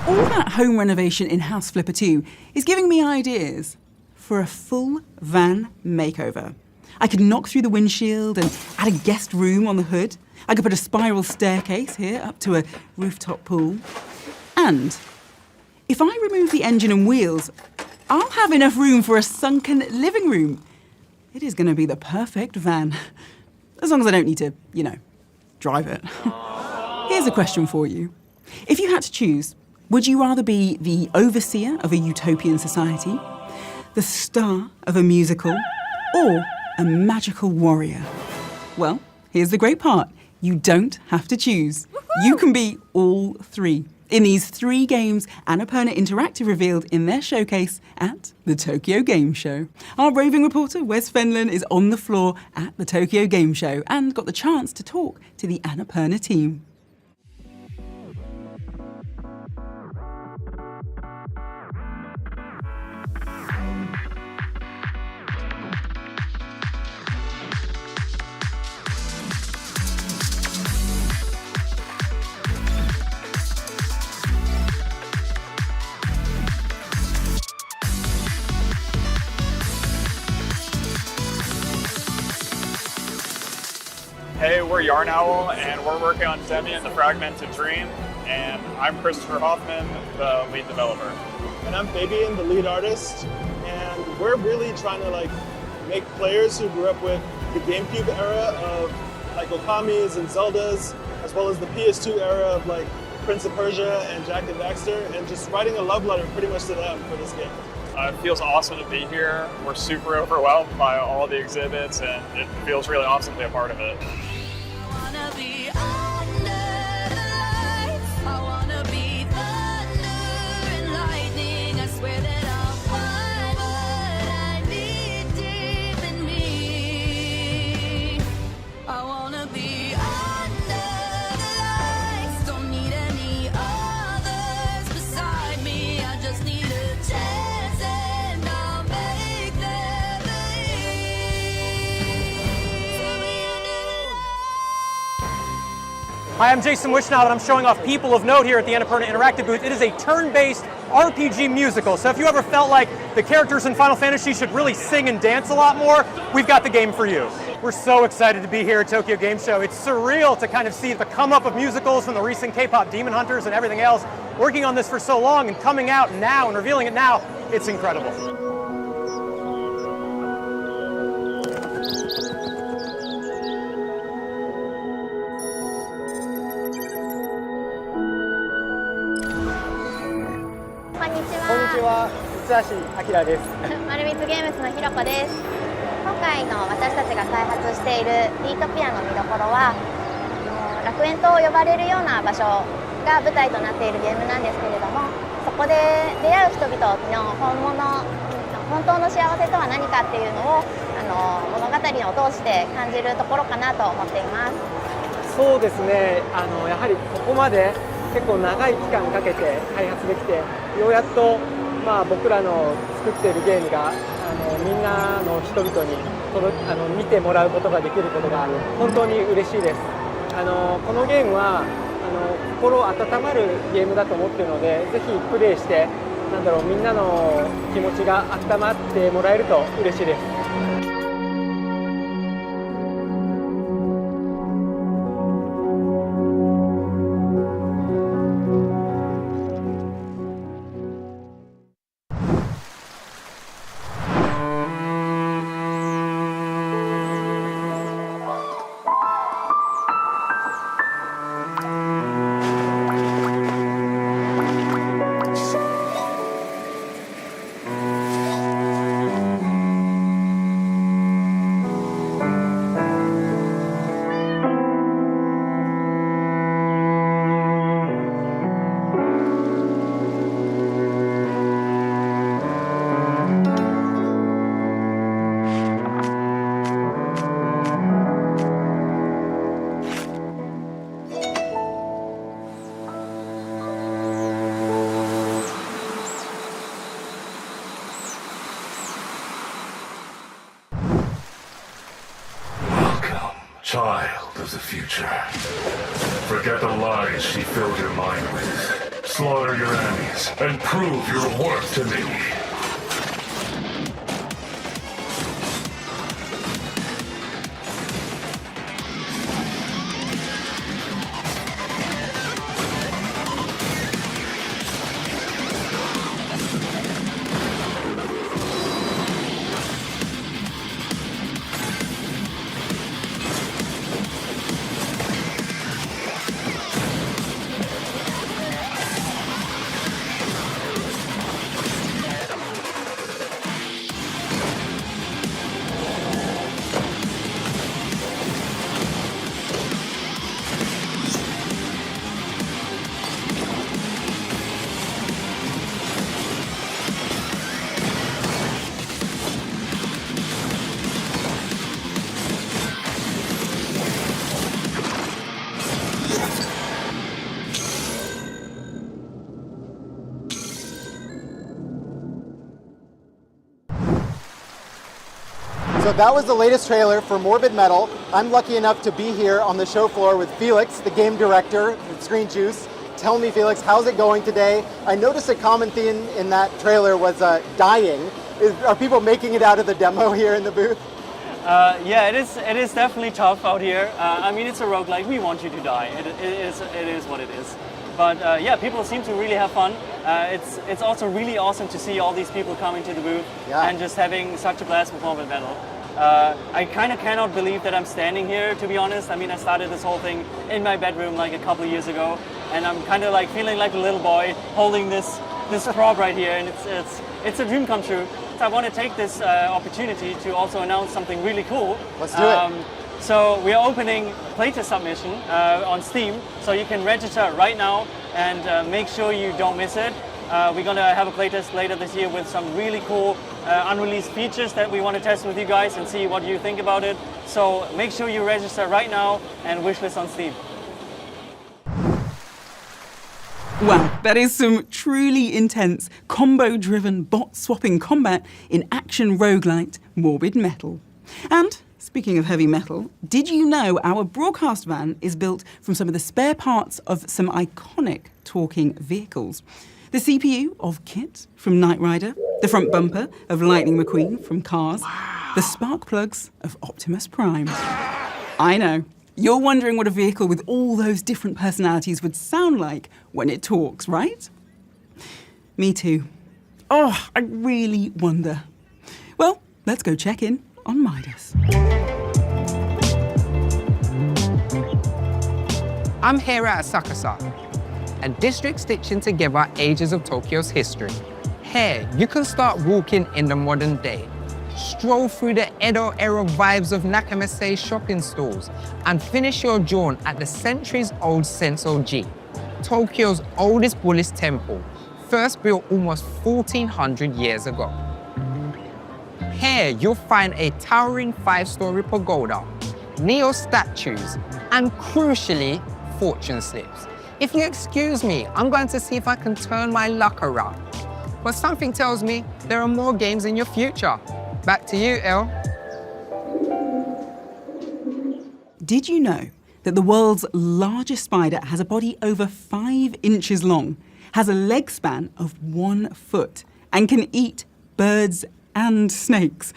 All that home renovation in House Flipper 2 is giving me ideas for a full van makeover. I could knock through the windshield and add a guest room on the hood. I could put a spiral staircase here up to a rooftop pool. And if I remove the engine and wheels, I'll have enough room for a sunken living room. It is going to be the perfect van. As long as I don't need to, drive it. Here's a question for you. If you had to choose, would you rather be the overseer of a utopian society, the star of a musical, or a magical warrior? Well, here's the great part. You don't have to choose. You can be all three. In these 3 games Annapurna Interactive revealed in their showcase at the Tokyo Game Show. Our roving reporter, Wes Fenlon, is on the floor at the Tokyo Game Show and got the chance to talk to the Annapurna team. Hey, we're Yarn Owl, and we're working on Demi and the Fragmented Dream, and I'm Christopher Hoffman, the lead developer. And I'm Fabian, the lead artist, and we're really trying to make players who grew up with the GameCube era of Okamis and Zeldas, as well as the PS2 era of Prince of Persia and Jak and Daxter, and just writing a love letter pretty much to them for this game. It feels awesome to be here. We're super overwhelmed by all the exhibits, and it feels really awesome to be a part of it. Hi, I'm Jason Wishnow, and I'm showing off People of Note here at the Annapurna Interactive booth. It is a turn-based RPG musical, so if you ever felt like the characters in Final Fantasy should really sing and dance a lot more, we've got the game for you. We're so excited to be here at Tokyo Game Show. It's surreal to kind of see the come-up of musicals from the recent K-pop Demon Hunters and everything else. Working on this for so long and coming out now and revealing it now, it's incredible. 明です。丸光ゲームズのひろこです。今回の私たちが開発しているリートピアの見どころは、楽園と呼ばれるような場所が舞台となっているゲームなんですけれども、そこで出会う人々の本当の幸せとは何かっていうのを物語を通して感じるところかなと思っています。そうですね。やはりここまで結構長い期間かけて開発できて、ようやっと僕らの作っているゲームがみんなの人々に見てもらうことができることが本当に嬉しいです。このゲームは心温まるゲームだと思っているので、ぜひプレイしてみんなの気持ちが温まってもらえると嬉しいです。Child of the future. Forget the lies she filled your mind with. Slaughter your enemies and prove your worth to me. So that was the latest trailer for Morbid Metal. I'm lucky enough to be here on the show floor with Felix, the game director with Screen Juice. Tell me, Felix, how's it going today? I noticed a common theme in that trailer was dying. Are people making it out of the demo here in the booth? Yeah, it is definitely tough out here. I mean, it's a roguelike. We want you to die. It is what it is. But yeah, people seem to really have fun. It's also really awesome to see all these people coming to the booth and just having such a blast with Morbid Metal. I kind of cannot believe that I'm standing here, to be honest. I mean, I started this whole thing in my bedroom like a couple of years ago, and I'm kind of like feeling like a little boy holding this prop right here, and it's a dream come true. So I want to take this opportunity to also announce something really cool. Let's do it. So we are opening playtest submission on Steam, so you can register right now and make sure you don't miss it. We're going to have a playtest later this year with some really cool unreleased features that we want to test with you guys and see what you think about it. So make sure you register right now and wishlist on Steam. Wow, that is some truly intense, combo-driven, bot-swapping combat in action roguelite Morbid Metal. And speaking of heavy metal, did you know our broadcast van is built from some of the spare parts of some iconic talking vehicles? The CPU of Kit from Knight Rider, the front bumper of Lightning McQueen from Cars, the spark plugs of Optimus Prime. I know, you're wondering what a vehicle with all those different personalities would sound like when it talks, right? Me too. Oh, I really wonder. Well, let's go check in on Midas. I'm here at Asakusa, a district stitching together ages of Tokyo's history. Here, you can start walking in the modern day. Stroll through the Edo-era vibes of Nakamasei shopping stalls and finish your jaunt at the centuries-old Sensoji, Tokyo's oldest Buddhist temple, first built almost 1,400 years ago. Here, you'll find a towering 5-story pagoda, Neo statues, and crucially, fortune slips. If you excuse me, I'm going to see if I can turn my luck around. But something tells me there are more games in your future. Back to you, Elle. Did you know that the world's largest spider has a body over 5 inches long, has a leg span of 1 foot, and can eat birds and snakes?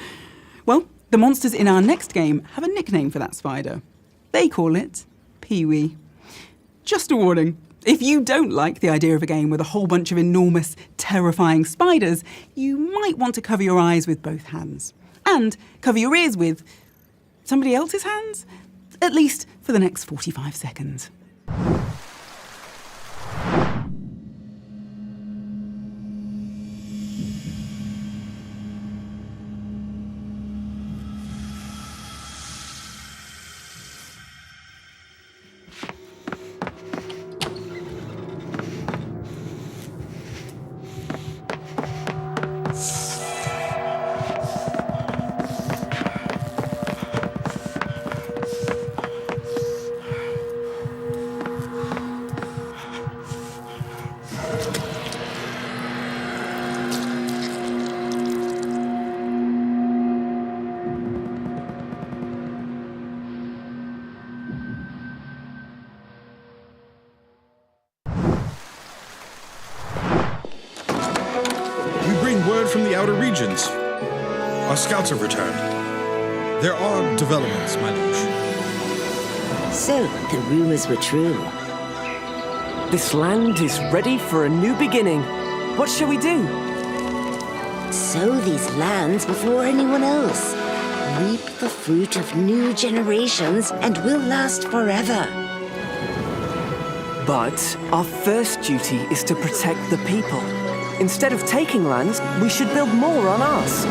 Well, the monsters in our next game have a nickname for that spider. They call it Pee-wee. Just a warning, if you don't like the idea of a game with a whole bunch of enormous, terrifying spiders, you might want to cover your eyes with both hands. And cover your ears with somebody else's hands, at least for the next 45 seconds. From the outer regions. Our scouts have returned. There are developments, my liege. So, the rumors were true. This land is ready for a new beginning. What shall we do? Sow these lands before anyone else. Reap the fruit of new generations and will last forever. But our first duty is to protect the people. Instead of taking lands, we should build more on ours.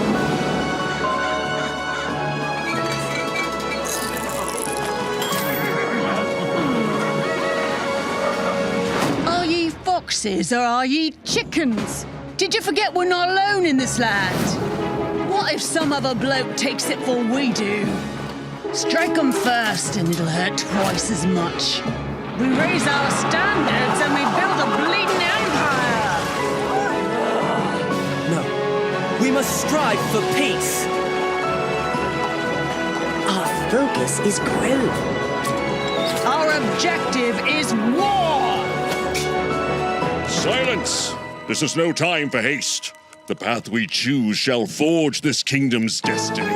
Are ye foxes or are ye chickens? Did you forget we're not alone in this land? What if some other bloke takes it before we do? Strike 'em first and it'll hurt twice as much. We raise our standards and we build a bleeding empire. We must strive for peace. Our focus is growth. Our objective is war! Silence! This is no time for haste. The path we choose shall forge this kingdom's destiny.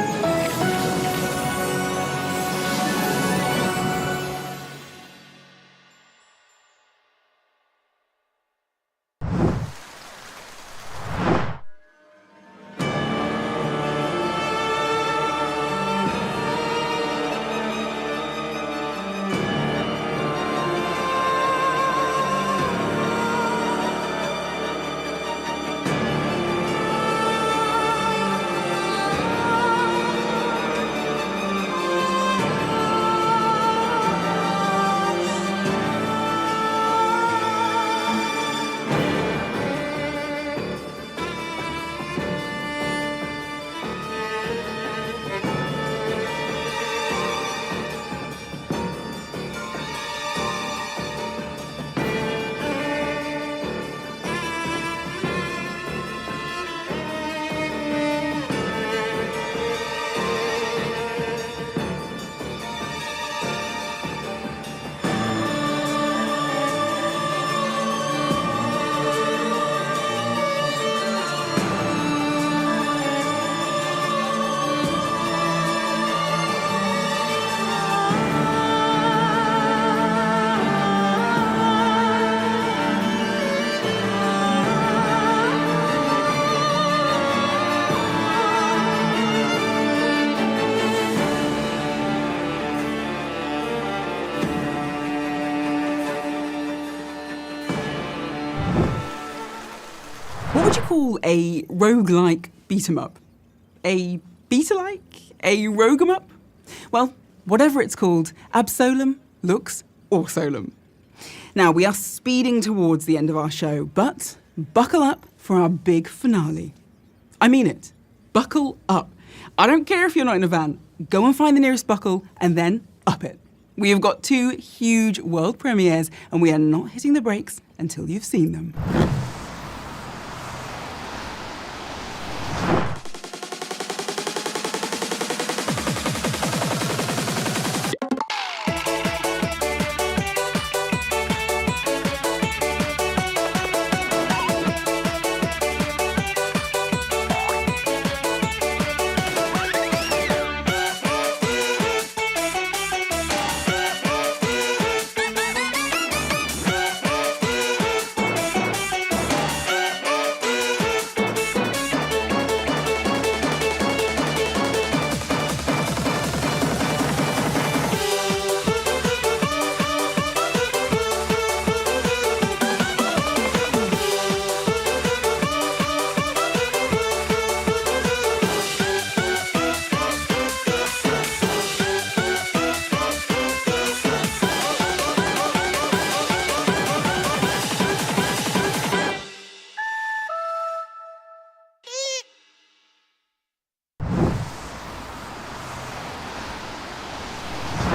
call a roguelike beat-em-up? A beat-alike? A rogue-em-up? Well, whatever it's called, Absolem looks awesome. Now, we are speeding towards the end of our show, but buckle up for our big finale. I mean it. Buckle up. I don't care if you're not in a van. Go and find the nearest buckle and then up it. We have got 2 huge world premieres and we are not hitting the brakes until you've seen them.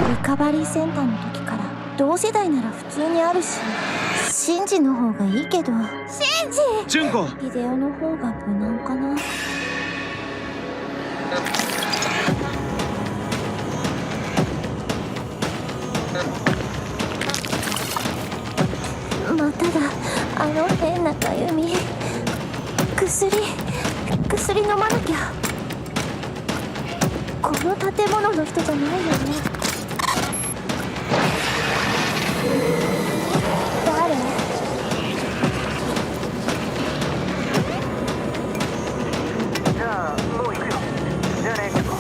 リカバリーセンターの時から同世代なら普通にあるし、シンジの方がいいけど。シンジ！純子！ビデオの方が無難かな。まただ、あの変なかゆみ。薬飲まなきゃ。この建物の人じゃないよね。誰？じゃあもう行くよ。じゃあね、結構。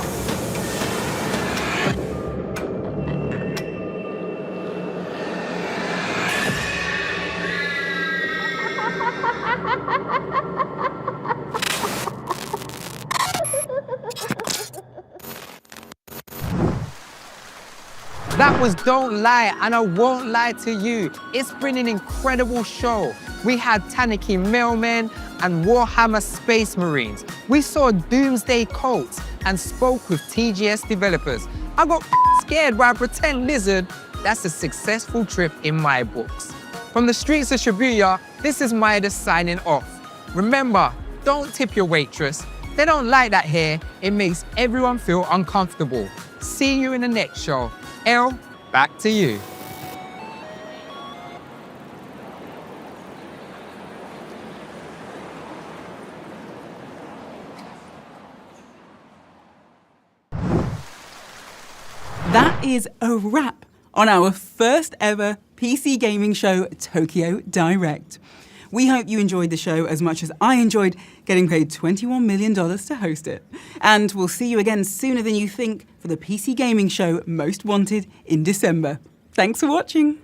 That was Don't Lie, and I won't lie to you. It's been an incredible show. We had Tanuki Mailmen and Warhammer Space Marines. We saw Doomsday cults and spoke with TGS developers. I got scared by a pretend lizard. That's a successful trip in my books. From the streets of Shibuya, this is Midas signing off. Remember, don't tip your waitress. They don't like that hair. It makes everyone feel uncomfortable. See you in the next show. Elle, back to you. That is a wrap on our first ever PC gaming show, Tokyo Direct. We hope you enjoyed the show as much as I enjoyed getting paid $21 million to host it. And we'll see you again sooner than you think for the PC gaming show Most Wanted in December. Thanks for watching.